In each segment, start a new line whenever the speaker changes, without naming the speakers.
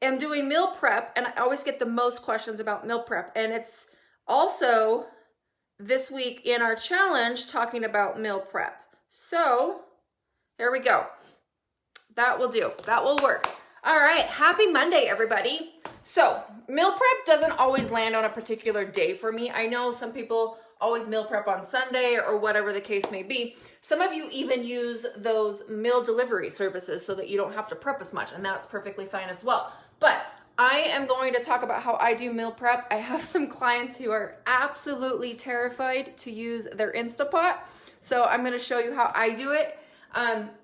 am doing meal prep, and I always get the most questions about meal prep. And it's also this week in our challenge talking about meal prep. So here we go. That will do. That will work. All right. Happy Monday, everybody. So meal prep doesn't always land on a particular day for me. I know some people always meal prep on Sunday or whatever the case may be. Some of you even use those meal delivery services so that you don't have to prep as much, and that's perfectly fine as well. But I am going to talk about how I do meal prep. I have some clients who are absolutely terrified to use their Instapot. So I'm going to show you how I do it.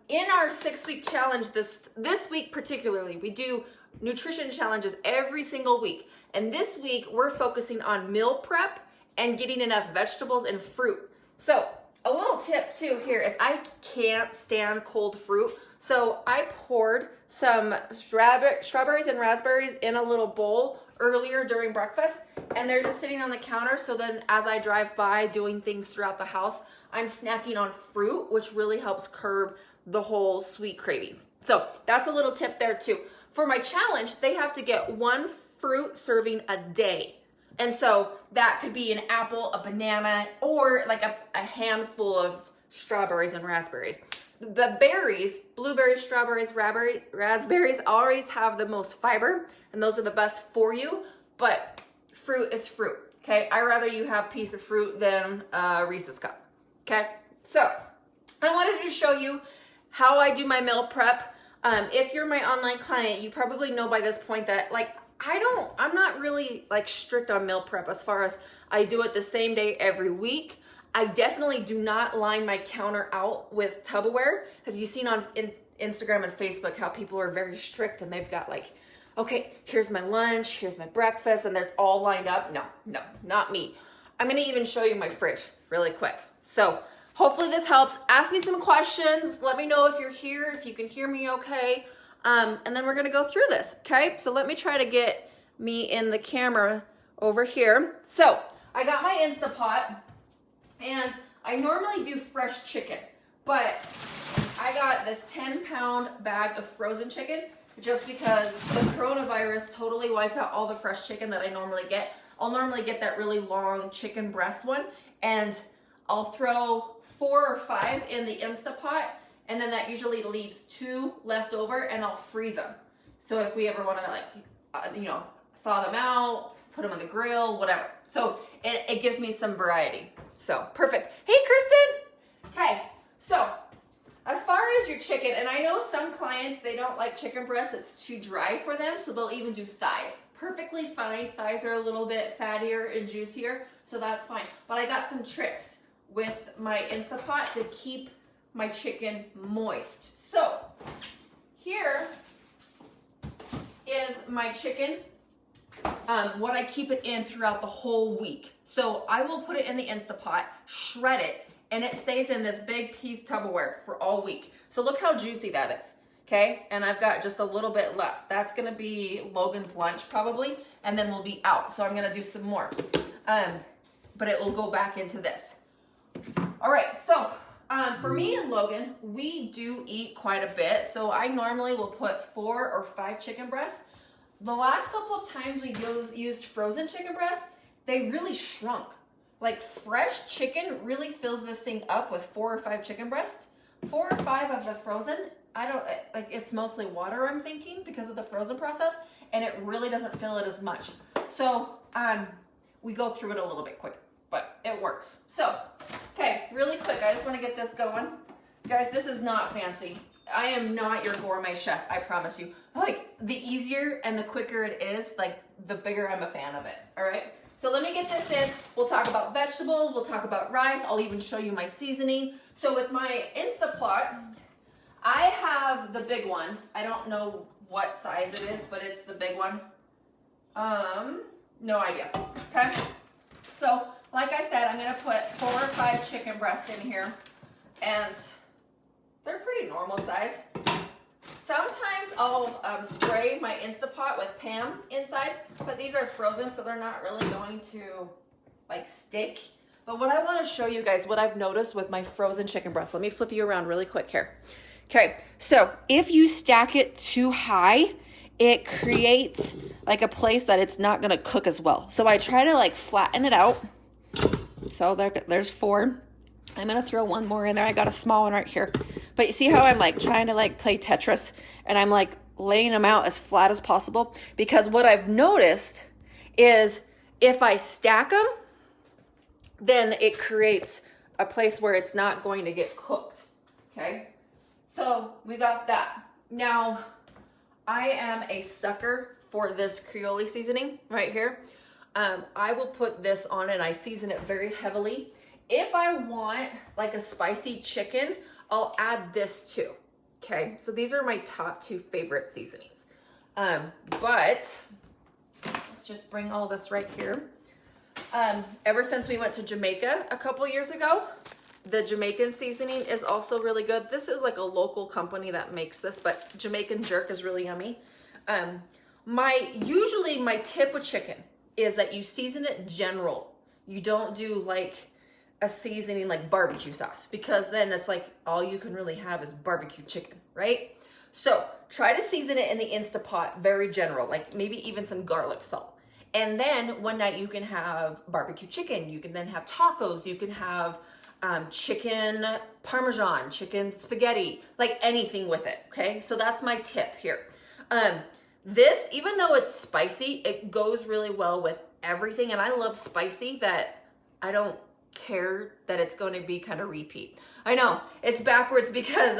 In our 6-week challenge this week particularly, we do nutrition challenges every single week. And this week we're focusing on meal prep and getting enough vegetables and fruit. So a little tip too here is I can't stand cold fruit. So I poured some strawberries and raspberries in a little bowl earlier during breakfast, and they're just sitting on the counter. So then as I drive by doing things throughout the house, I'm snacking on fruit, which really helps curb the whole sweet cravings. So that's a little tip there too. For my challenge, they have to get 1 fruit serving a day. And so that could be an apple, a banana, or like a handful of strawberries and raspberries. The berries, blueberries, strawberries, raspberries always have the most fiber, and those are the best for you, but fruit is fruit, okay? I'd rather you have a piece of fruit than a Reese's cup, okay? So I wanted to show you how I do my meal prep. If you're my online client, you probably know by this point that I'm not really like strict on meal prep as far as I do it the same day every week. I definitely do not line my counter out with Tupperware. Have you seen on Instagram and Facebook how people are very strict and they've got like, okay, here's my lunch, here's my breakfast, and that's all lined up? No, not me. I'm gonna even show you my fridge really quick. So hopefully this helps. Ask me some questions. Let me know if you're here, if you can hear me okay. And then we're gonna go through this, okay? So let me try to get me in the camera over here. So I got my Instapot, and I normally do fresh chicken, but I got this 10-pound bag of frozen chicken just because the coronavirus totally wiped out all the fresh chicken that I normally get. I'll normally get that really long chicken breast one, and I'll throw 4 or 5 in the Instapot, and then that usually leaves 2 left over, and I'll freeze them. So if we ever want to thaw them out, put them on the grill, whatever. So it gives me some variety. So perfect. Hey, Kristen. Okay. So as far as your chicken, and I know some clients, they don't like chicken breasts. It's too dry for them. So they'll even do thighs. Perfectly fine. Thighs are a little bit fattier and juicier. So that's fine. But I got some tricks with my Instapot to keep my chicken moist. So here is my chicken, what I keep it in throughout the whole week. So I will put it in the Instapot, shred it, and it stays in this big piece Tupperware for all week. So look how juicy that is, okay? And I've got just a little bit left. That's gonna be Logan's lunch probably, and then we'll be out. So I'm gonna do some more, but it will go back into this. All right, so for me and Logan, we do eat quite a bit. So I normally will put 4 or 5 chicken breasts. The last couple of times we used frozen chicken breasts, they really shrunk. Like fresh chicken really fills this thing up with 4 or 5 chicken breasts. 4 or 5 of the frozen, it's mostly water, I'm thinking, because of the frozen process, and it really doesn't fill it as much. So we go through it a little bit quicker, but it works. So, okay, really quick, I just want to get this going. Guys, this is not fancy. I am not your gourmet chef, I promise you. Like, the easier and the quicker it is, like, the bigger I'm a fan of it, all right? So let me get this in. We'll talk about vegetables, we'll talk about rice, I'll even show you my seasoning. So with my Instapot, I have the big one. I don't know what size it is, but it's the big one. No idea, okay? So, like I said, I'm gonna put 4 or 5 chicken breasts in here, and they're pretty normal size. Sometimes I'll spray my Instapot with Pam inside, but these are frozen, so they're not really going to like stick. But what I want to show you guys, what I've noticed with my frozen chicken breast, let me flip you around really quick here. Okay, so if you stack it too high, it creates like a place that it's not gonna cook as well. So I try to like flatten it out. So there's 4. I'm gonna throw one more in there. I got a small one right here. But you see how I'm like trying to like play Tetris, and I'm like laying them out as flat as possible, because what I've noticed is if I stack them, then it creates a place where it's not going to get cooked. Okay, so we got that. Now, I am a sucker for this Creole seasoning right here. I will put this on and I season it very heavily. If I want like a spicy chicken, I'll add this too. Okay, so these are my top 2 favorite seasonings. But let's just bring all this right here. Ever since we went to Jamaica a couple years ago, the Jamaican seasoning is also really good. This is like a local company that makes this, but Jamaican jerk is really yummy. Usually my tip with chicken is that you season it general. You don't do like a seasoning like barbecue sauce, because then it's like all you can really have is barbecue chicken, right? So try to season it in the Instapot very general, like maybe even some garlic salt. And then one night you can have barbecue chicken. You can then have tacos. You can have chicken parmesan, chicken spaghetti, like anything with it, okay? So that's my tip here. This, even though it's spicy, it goes really well with everything. And I love spicy that I don't care that it's going to be kind of repeat. I know it's backwards because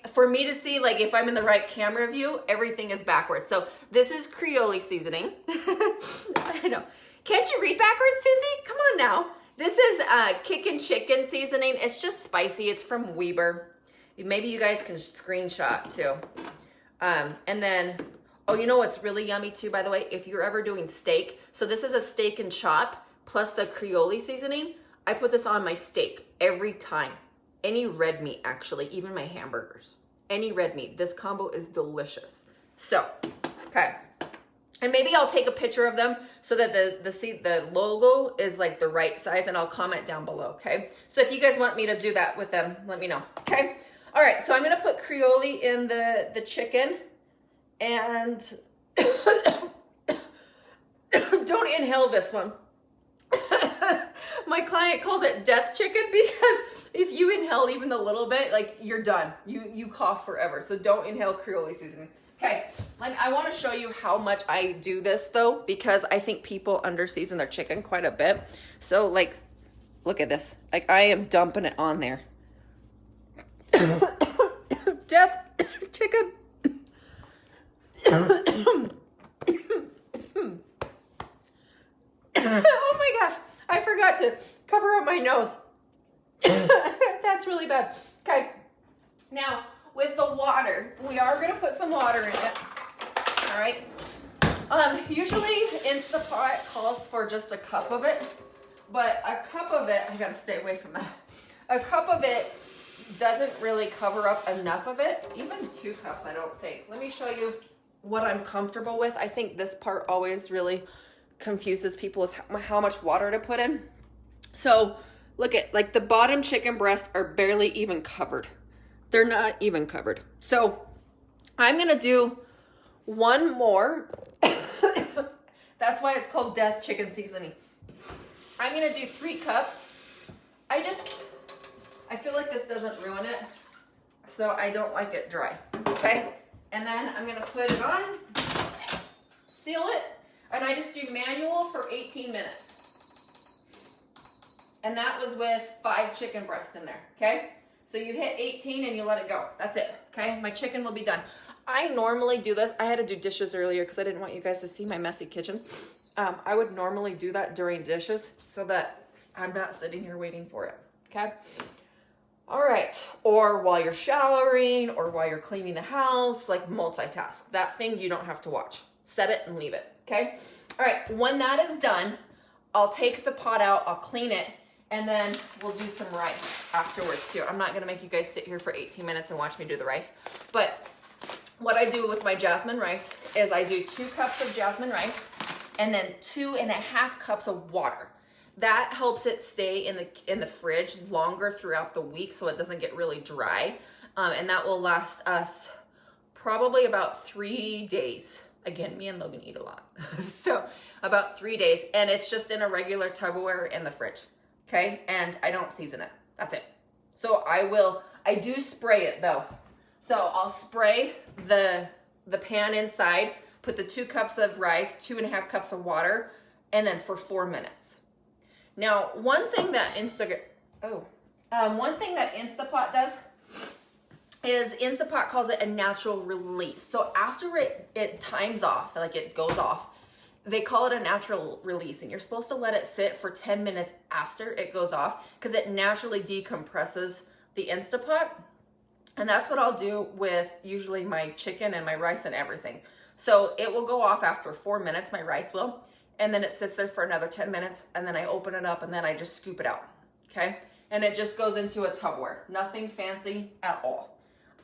for me to see, like if I'm in the right camera view, everything is backwards. So this is Creole seasoning. I know. Can't you read backwards, Susie? Come on now. This is Kickin' Chicken seasoning. It's just spicy. It's from Weber. Maybe you guys can screenshot too. And then, oh, you know what's really yummy too, by the way? If you're ever doing steak. So this is a steak and chop plus the Creole seasoning. I put this on my steak every time. Any red meat, actually, even my hamburgers. Any red meat. This combo is delicious. So, okay. And maybe I'll take a picture of them so that the logo is like the right size, and I'll comment down below, okay? So if you guys want me to do that with them, let me know, okay? All right, so I'm gonna put Creole in the chicken, and don't inhale this one. My client calls it death chicken because if you inhale even a little bit, like you're done. You cough forever. So don't inhale Creole seasoning. Okay, I want to show you how much I do this though, because I think people under-season their chicken quite a bit. So like, look at this. Like I am dumping it on there. Death chicken. Oh my gosh, I forgot to cover up my nose. That's really bad. Okay, now with the water, we are gonna put some water in it. All right. Usually Instapot calls for just a cup of it, but a cup of it, I gotta stay away from that. A cup of it doesn't really cover up enough of it. Even 2 cups, I don't think. Let me show you what I'm comfortable with. I think this part always really confuses people, is how much water to put in. So look at, like, the bottom chicken breasts are barely even covered. They're not even covered. So I'm gonna do one more. That's why it's called death chicken seasoning. I'm gonna do 3 cups. I feel like this doesn't ruin it, so I don't like it dry, okay? And then I'm gonna put it on, seal it, and I just do manual for 18 minutes. And that was with 5 chicken breasts in there, okay? So you hit 18 and you let it go. That's it, okay? My chicken will be done. I normally do this. I had to do dishes earlier because I didn't want you guys to see my messy kitchen. I would normally do that during dishes so that I'm not sitting here waiting for it, okay? All right, or while you're showering or while you're cleaning the house, like multitask. That thing you don't have to watch. Set it and leave it, okay? All right, when that is done, I'll take the pot out, I'll clean it, and then we'll do some rice afterwards too. I'm not gonna make you guys sit here for 18 minutes and watch me do the rice, but what I do with my jasmine rice is I do 2 cups of jasmine rice and then 2.5 cups of water. That helps it stay in the fridge longer throughout the week so it doesn't get really dry. And that will last us probably about 3 days. Again, me and Logan eat a lot. So about 3 days, and it's just in a regular Tupperware in the fridge, okay? And I don't season it. That's it. So I do spray it though. So I'll spray the pan inside, put the 2 cups of rice, 2.5 cups of water, and then for 4 minutes. Now, one thing that Instapot does is Instapot calls it a natural release. So after it times off, like it goes off, they call it a natural release, and you're supposed to let it sit for 10 minutes after it goes off because it naturally decompresses the Instapot. And that's what I'll do with usually my chicken and my rice and everything. So it will go off after 4 minutes, my rice will, and then it sits there for another 10 minutes, and then I open it up and then I just scoop it out, okay? And it just goes into a Tupperware, nothing fancy at all.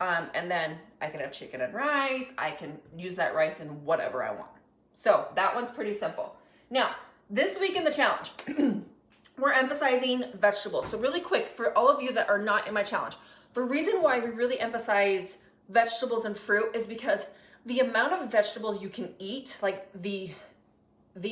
And then I can have chicken and rice. I can use that rice in whatever I want. So that one's pretty simple. Now, this week in the challenge, we're emphasizing vegetables. So really quick, for all of you that are not in my challenge, the reason why we really emphasize vegetables and fruit is because the amount of vegetables you can eat, like the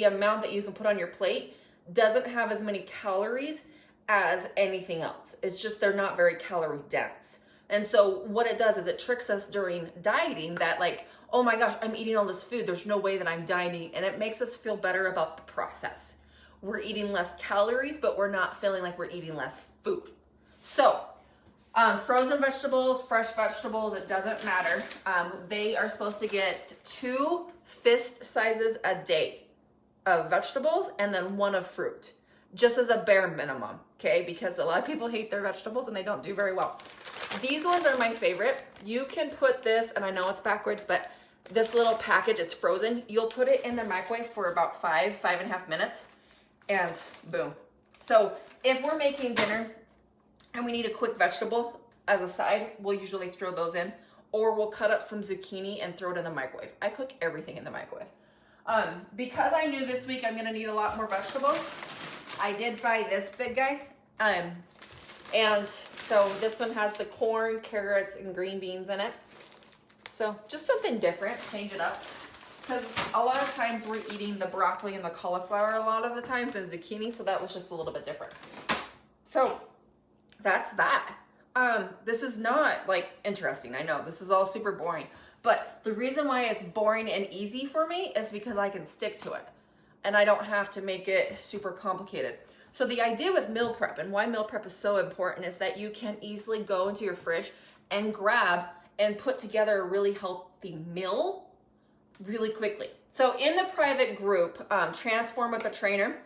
amount that you can put on your plate, doesn't have as many calories as anything else. It's just they're not very calorie dense. And so what it does is it tricks us during dieting that like, oh my gosh, I'm eating all this food. There's no way that I'm dieting. And it makes us feel better about the process. We're eating less calories, but we're not feeling like we're eating less food. So frozen vegetables, fresh vegetables, it doesn't matter. They are supposed to get 2 fist sizes a day of vegetables and then 1 of fruit, just as a bare minimum, okay? Because a lot of people hate their vegetables and they don't do very well. These ones are my favorite. You can put this, and I know it's backwards, but this little package, it's frozen. You'll put it in the microwave for about 5.5 minutes, and boom. So if we're making dinner and we need a quick vegetable as a side, we'll usually throw those in, or we'll cut up some zucchini and throw it in the microwave. I cook everything in the microwave. Because I knew this week I'm gonna need a lot more vegetables, I did buy this big guy. And so this one has the corn, carrots, and green beans in it. So just something different, change it up. Because a lot of times we're eating the broccoli and the cauliflower a lot of the times and zucchini, so that was just a little bit different. So that's that. This is not like interesting. I know this is all super boring, but the reason why it's boring and easy for me is because I can stick to it and I don't have to make it super complicated. So the idea with meal prep and why meal prep is so important is that you can easily go into your fridge and grab and put together a really healthy meal really quickly. So in the private group, Transform with a Trainer,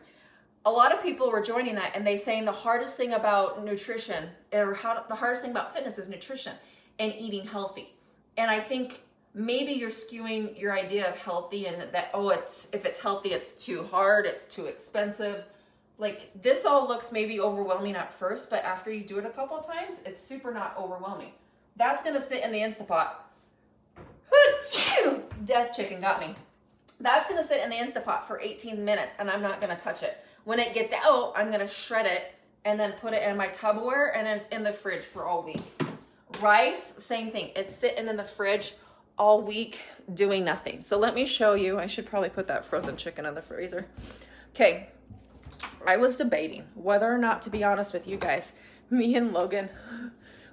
a lot of people were joining that and they saying the hardest thing about nutrition or the hardest thing about fitness is nutrition and eating healthy. And I think maybe you're skewing your idea of healthy and that, oh, if it's healthy, it's too hard, it's too expensive. Like this all looks maybe overwhelming at first, but after you do it a couple of times, it's super not overwhelming. That's gonna sit in the Instapot. Death chicken got me. That's gonna sit in the Instapot for 18 minutes and I'm not gonna touch it. When it gets out, I'm gonna shred it and then put it in my Tupperware and then it's in the fridge for all week. Rice, same thing. It's sitting in the fridge all week doing nothing. So let me show you. I should probably put that frozen chicken in the freezer. Okay. I was debating whether or not to be honest with you guys. Me and Logan,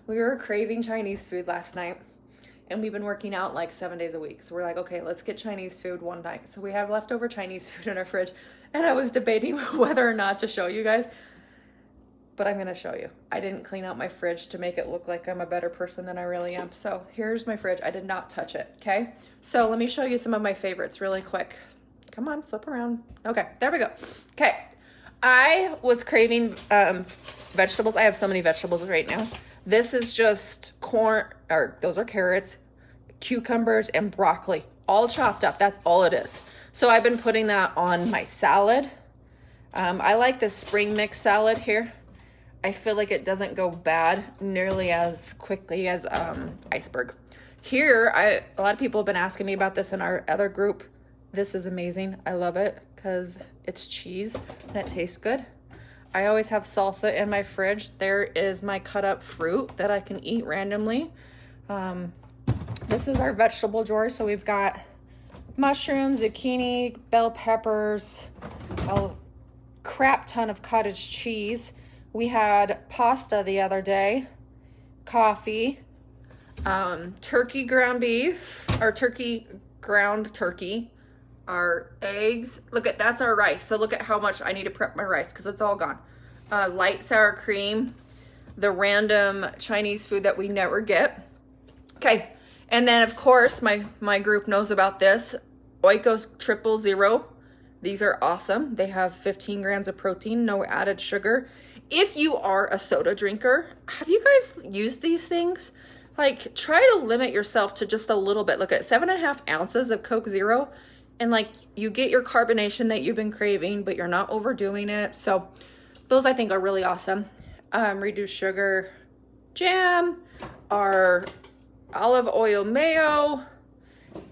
we were craving Chinese food last night and we've been working out like 7 days a week. So we're like, okay, let's get Chinese food one night. So we have leftover Chinese food in our fridge and I was debating whether or not to show you guys, but I'm gonna show you. I didn't clean out my fridge to make it look like I'm a better person than I really am. So here's my fridge. I did not touch it, okay? So let me show you some of my favorites really quick. Come on, flip around. Okay, there we go. Okay. I was craving vegetables. I have so many vegetables right now. This is just corn, or those are carrots, cucumbers, and broccoli, all chopped up. That's all it is. So I've been putting that on my salad. I like the spring mix salad here. I feel like it doesn't go bad nearly as quickly as iceberg. Here, a lot of people have been asking me about this in our other group. This is amazing. I love it because it's cheese and it tastes good. I always have salsa in my fridge. There is my cut up fruit that I can eat randomly. This is our vegetable drawer. So we've got mushrooms, zucchini, bell peppers, a crap ton of cottage cheese. We had pasta the other day, coffee, turkey ground beef, or ground turkey, our eggs. Look at, that's our rice. So look at how much I need to prep my rice because it's all gone. Light sour cream, the random Chinese food that we never get. Okay. And then of course my group knows about this. Oikos 000. These are awesome. They have 15 grams of protein, no added sugar. If you are a soda drinker, have you guys used these things? Like, try to limit yourself to just a little bit. Look at 7.5 ounces of Coke Zero, and like you get your carbonation that you've been craving, but you're not overdoing it. So those I think are really awesome. Reduced sugar jam, our olive oil mayo.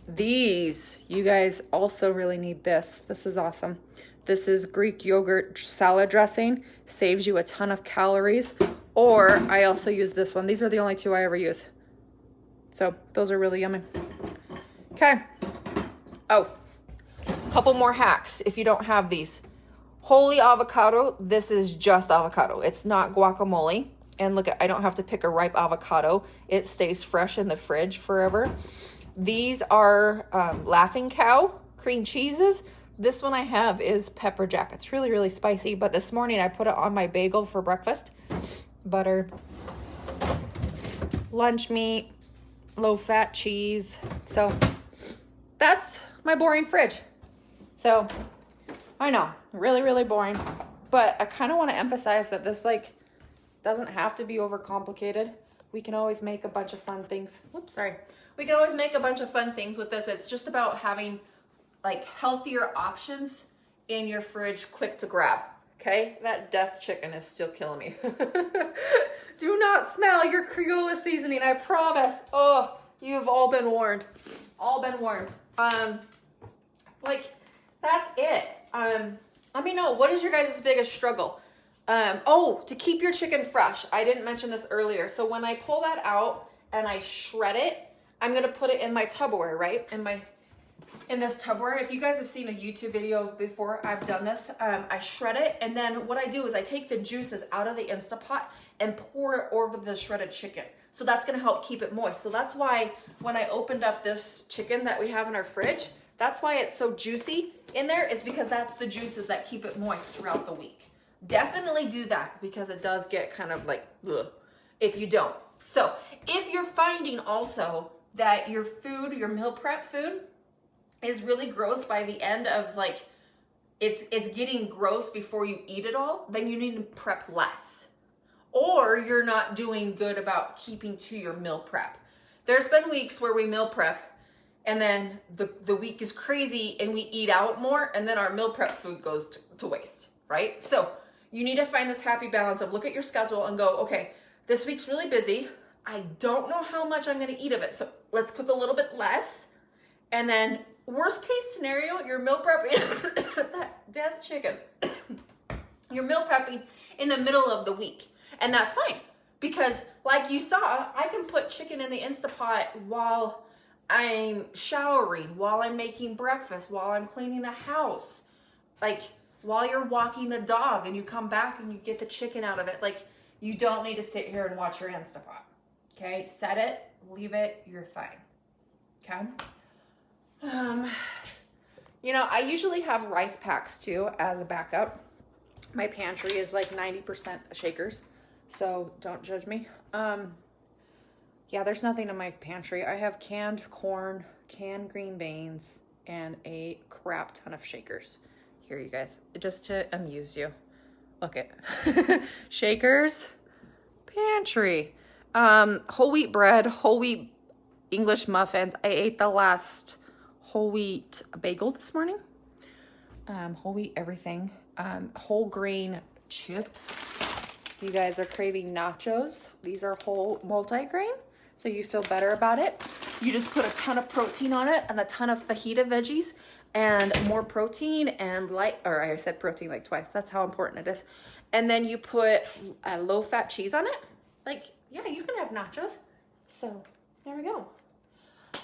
These, you guys also really need this. This is awesome. This is Greek yogurt salad dressing. Saves you a ton of calories. Or I also use this one. These are the only two I ever use. So those are really yummy. Okay. Oh, a couple more hacks if you don't have these. Wholly avocado. This is just avocado. It's not guacamole. And look, I don't have to pick a ripe avocado. It stays fresh in the fridge forever. These are Laughing Cow cream cheeses. This one I have is pepper jack. It's really, really spicy, but this morning I put it on my bagel for breakfast. Butter, lunch meat, low-fat cheese. So that's my boring fridge. So I know, really, really boring, but I kind of want to emphasize that this like doesn't have to be overcomplicated. We can always make a bunch of fun things. Oops, sorry. We can always make a bunch of fun things with this. It's just about having like healthier options in your fridge, quick to grab. Okay, that death chicken is still killing me. Do not smell your Crayola seasoning, I promise. Oh, you have all been warned. All been warned. Like, that's it. Let me know, what is your guys' biggest struggle? Oh, to keep your chicken fresh. I didn't mention this earlier. So when I pull that out and I shred it, I'm gonna put it in my Tupperware, right? In this Tupperware. If you guys have seen a YouTube video before, I've done this. I shred it, and then what I do is I take the juices out of the Instapot and pour it over the shredded chicken. So that's gonna help keep it moist. So that's why when I opened up this chicken that we have in our fridge, that's why it's so juicy in there, is because that's the juices that keep it moist throughout the week. Definitely do that because it does get kind of like, ugh, if you don't. So if you're finding also that your food, your meal prep food is really gross by the end of like, it's getting gross before you eat it all, then you need to prep less. Or you're not doing good about keeping to your meal prep. There's been weeks where we meal prep and then the week is crazy and we eat out more and then our meal prep food goes to waste, right? So you need to find this happy balance of look at your schedule and go, okay, this week's really busy. I don't know how much I'm gonna eat of it. So let's cook a little bit less. And then worst case scenario, you're meal prepping, that death chicken. You're meal prepping in the middle of the week. And that's fine. Because like you saw, I can put chicken in the Instapot while I'm showering, while I'm making breakfast, while I'm cleaning the house. Like while you're walking the dog and you come back and you get the chicken out of it. Like you don't need to sit here and watch your Instapot. Okay, set it, leave it, you're fine. Okay. You know, I usually have rice packs too as a backup. My pantry is like 90% shakers, so don't judge me. Yeah, there's nothing in my pantry. I have canned corn, canned green beans, and a crap ton of shakers. Here, you guys, just to amuse you. Look at shakers, pantry, whole wheat bread, whole wheat English muffins. I ate the last whole wheat bagel this morning. Whole wheat everything. Whole grain chips. You guys are craving nachos. These are whole multi-grain, so you feel better about it. You just put a ton of protein on it and a ton of fajita veggies and more protein and I said protein like twice. That's how important it is. And then you put a low-fat cheese on it. Like, yeah, you can have nachos. So there we go.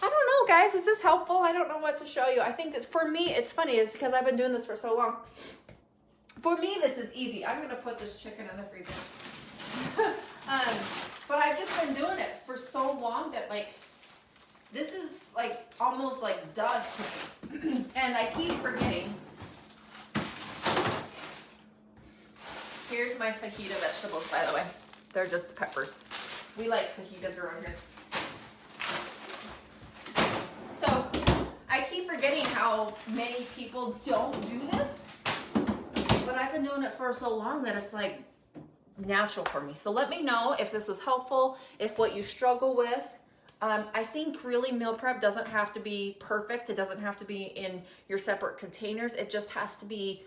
I don't know, guys. Is this helpful? I don't know what to show you. I think that for me, it's funny. It's because I've been doing this for so long. For me, this is easy. I'm going to put this chicken in the freezer. But I've just been doing it for so long that, like, this is, like, almost, like, done to me. And I keep forgetting. Here's my fajita vegetables, by the way. They're just peppers. We like fajitas around here. So, I keep forgetting how many people don't do this. But I've been doing it for so long that it's, like, natural for me. So let me know if this was helpful, if what you struggle with. I think really meal prep doesn't have to be perfect. It doesn't have to be in your separate containers. It just has to be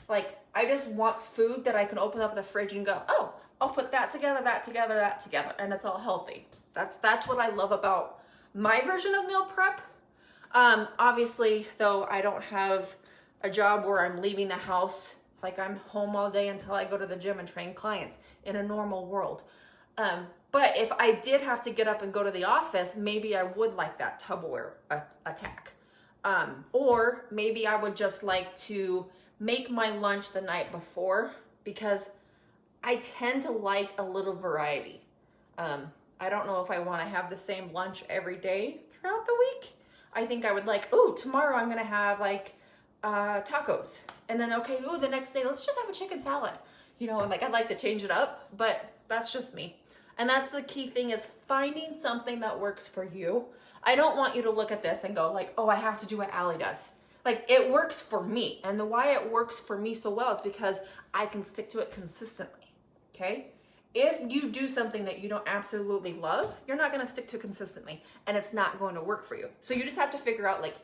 like, I just want food that I can open up the fridge and go, oh, I'll put that together, that together, that together, and it's all healthy. That's what I love about my version of meal prep. Obviously, though, I don't have a job where I'm leaving the house. Like, I'm home all day until I go to the gym and train clients in a normal world. But if I did have to get up and go to the office, maybe I would like that Tupperware attack. Or maybe I would just like to make my lunch the night before, because I tend to like a little variety. I don't know if I want to have the same lunch every day throughout the week. I think I would like, oh, tomorrow I'm going to have like tacos. And then, okay, ooh, the next day, let's just have a chicken salad. You know, and like, I'd like to change it up, but that's just me. And that's the key thing, is finding something that works for you. I don't want you to look at this and go like, oh, I have to do what Allie does. Like, it works for me. And the why it works for me so well is because I can stick to it consistently, okay? If you do something that you don't absolutely love, you're not gonna stick to consistently, and it's not going to work for you. So you just have to figure out, like,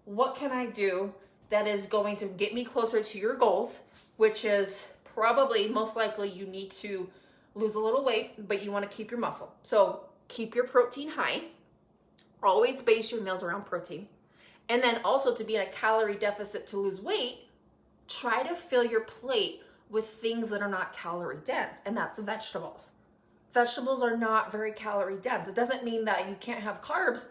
what can I do that is going to get me closer to your goals, which is probably, most likely, you need to lose a little weight, but you want to keep your muscle. So keep your protein high. Always base your meals around protein. And then also, to be in a calorie deficit to lose weight, try to fill your plate with things that are not calorie dense, and that's vegetables. Vegetables are not very calorie dense. It doesn't mean that you can't have carbs,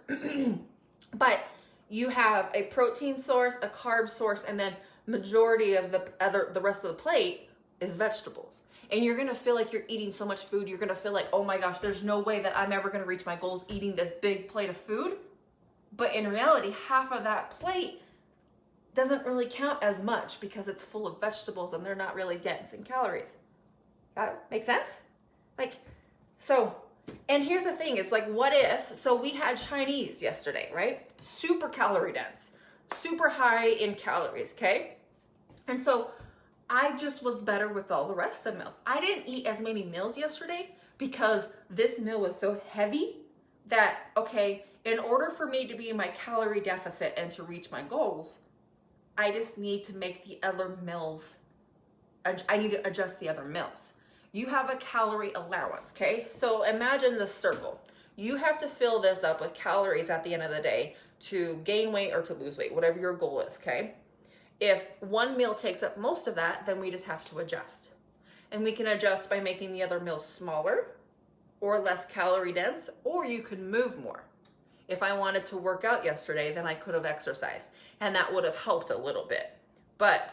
but you have a protein source, a carb source, and then majority of the rest of the plate is vegetables. And you're gonna feel like you're eating so much food, you're gonna feel like, oh my gosh, there's no way that I'm ever gonna reach my goals eating this big plate of food. But in reality, half of that plate doesn't really count as much because it's full of vegetables and they're not really dense in calories. Got it? Make sense? Like, so, and here's the thing, it's like, what if, so we had Chinese yesterday, right? Super calorie dense, super high in calories, okay? And so I just was better with all the rest of the meals. I didn't eat as many meals yesterday because this meal was so heavy that, okay, in order for me to be in my calorie deficit and to reach my goals, I just need to make the other meals, I need to adjust the other meals. You have a calorie allowance, okay? So imagine this circle. You have to fill this up with calories at the end of the day to gain weight or to lose weight, whatever your goal is, okay? If one meal takes up most of that, then we just have to adjust. And we can adjust by making the other meals smaller or less calorie dense, or you can move more. If I wanted to work out yesterday, then I could have exercised, and that would have helped a little bit. But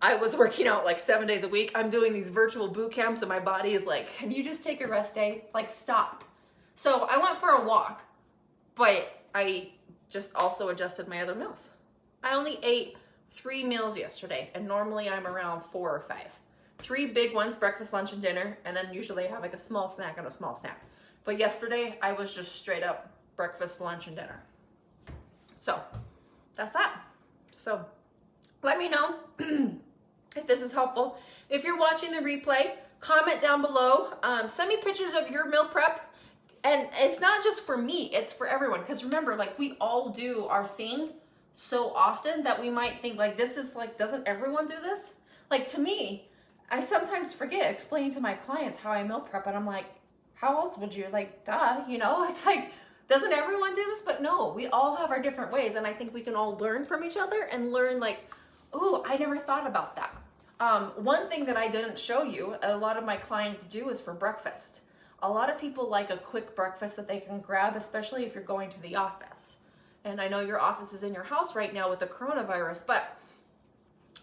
I was working out like 7 days a week. I'm doing these virtual boot camps, and my body is like, can you just take a rest day? Like, stop. So I went for a walk, but I just also adjusted my other meals. I only ate 3 meals yesterday, and normally I'm around 4 or 5. 3 big ones, breakfast, lunch, and dinner, and then usually I have like a small snack and a small snack. But yesterday I was just straight up breakfast, lunch, and dinner. So that's that. So let me know if this is helpful. If you're watching the replay, comment down below. Send me pictures of your meal prep. And it's not just for me, it's for everyone. Because remember, like, we all do our thing so often that we might think like, this is like, doesn't everyone do this? Like, to me, I sometimes forget explaining to my clients how I meal prep, and I'm like, how else would you? Like, duh, you know? It's like, doesn't everyone do this? But no, we all have our different ways, and I think we can all learn from each other and learn like, oh, I never thought about that. One thing that I didn't show you, a lot of my clients do, is for breakfast. A lot of people like a quick breakfast that they can grab, especially if you're going to the office. And I know your office is in your house right now with the coronavirus, but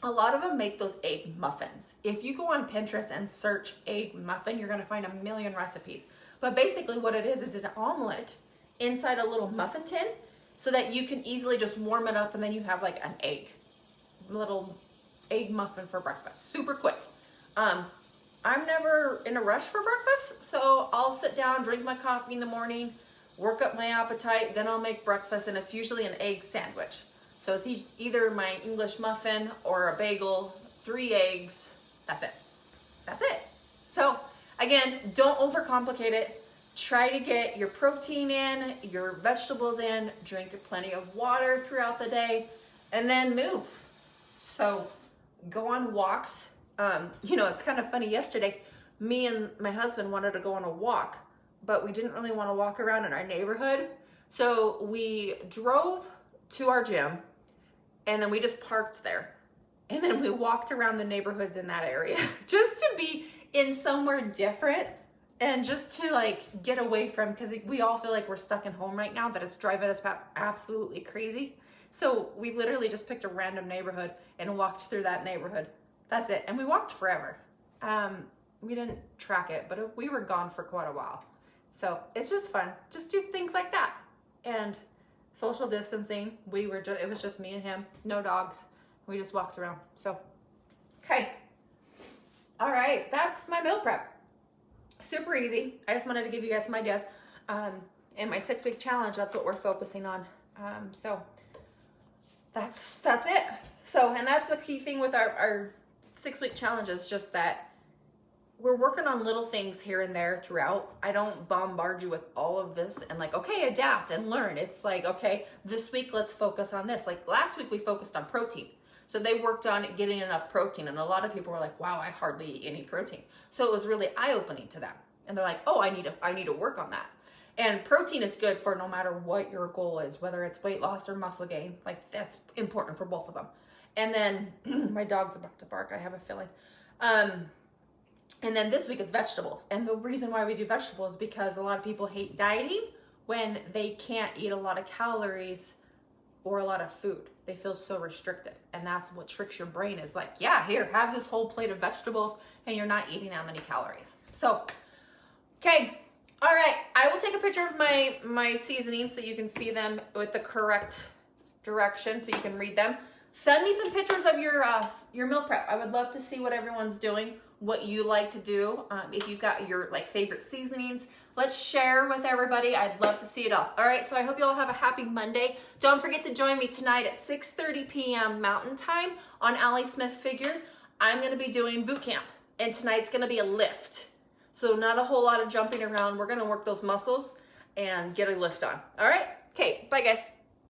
a lot of them make those egg muffins. If you go on Pinterest and search egg muffin, you're gonna find a million recipes. But basically what it is an omelet inside a little muffin tin so that you can easily just warm it up and then you have like an egg, little egg muffin for breakfast. Super quick. I'm never in a rush for breakfast, so I'll sit down, drink my coffee in the morning, work up my appetite, then I'll make breakfast, and it's usually an egg sandwich. So it's either my English muffin or a bagel, 3 eggs, that's it. That's it. So again, don't overcomplicate it. Try to get your protein in, your vegetables in, drink plenty of water throughout the day, and then move. So go on walks. You know, it's kind of funny. Yesterday, me and my husband wanted to go on a walk, but we didn't really want to walk around in our neighborhood. So we drove to our gym and then we just parked there. And then we walked around the neighborhoods in that area just to be in somewhere different and just to like get away from, because we all feel like we're stuck in home right now, that it's driving us absolutely crazy. So we literally just picked a random neighborhood and walked through that neighborhood. That's it. And we walked forever. We didn't track it, but we were gone for quite a while. So it's just fun. Just do things like that. And social distancing, it was just me and him, no dogs. We just walked around. So, okay. All right, that's my meal prep. Super easy. I just wanted to give you guys some ideas. In my 6-week challenge, that's what we're focusing on. So that's it. So, and that's the key thing with our 6-week challenge, is just that we're working on little things here and there throughout. I don't bombard you with all of this and like, okay, adapt and learn. It's like, okay, this week, let's focus on this. Like last week we focused on protein. So they worked on getting enough protein. And a lot of people were like, wow, I hardly eat any protein. So it was really eye-opening to them. And they're like, oh, I need to work on that. And protein is good for no matter what your goal is, whether it's weight loss or muscle gain. Like that's important for both of them. And then my dog's about to bark, I have a feeling. And then this week it's vegetables. And the reason why we do vegetables is because a lot of people hate dieting when they can't eat a lot of calories or a lot of food. They feel so restricted. And that's what tricks your brain, is like, yeah, here, have this whole plate of vegetables and you're not eating that many calories. So, okay. All right. I will take a picture of my seasonings so you can see them with the correct direction so you can read them. Send me some pictures of your meal prep. I would love to see what everyone's doing, what you like to do. If you've got your like favorite seasonings, let's share with everybody. I'd love to see it all. All right, so I hope you all have a happy Monday. Don't forget to join me tonight at 6:30 p.m. Mountain Time on Allie Smith Figure. I'm gonna be doing boot camp, and tonight's gonna be a lift. So not a whole lot of jumping around. We're gonna work those muscles and get a lift on. All right, okay, bye guys.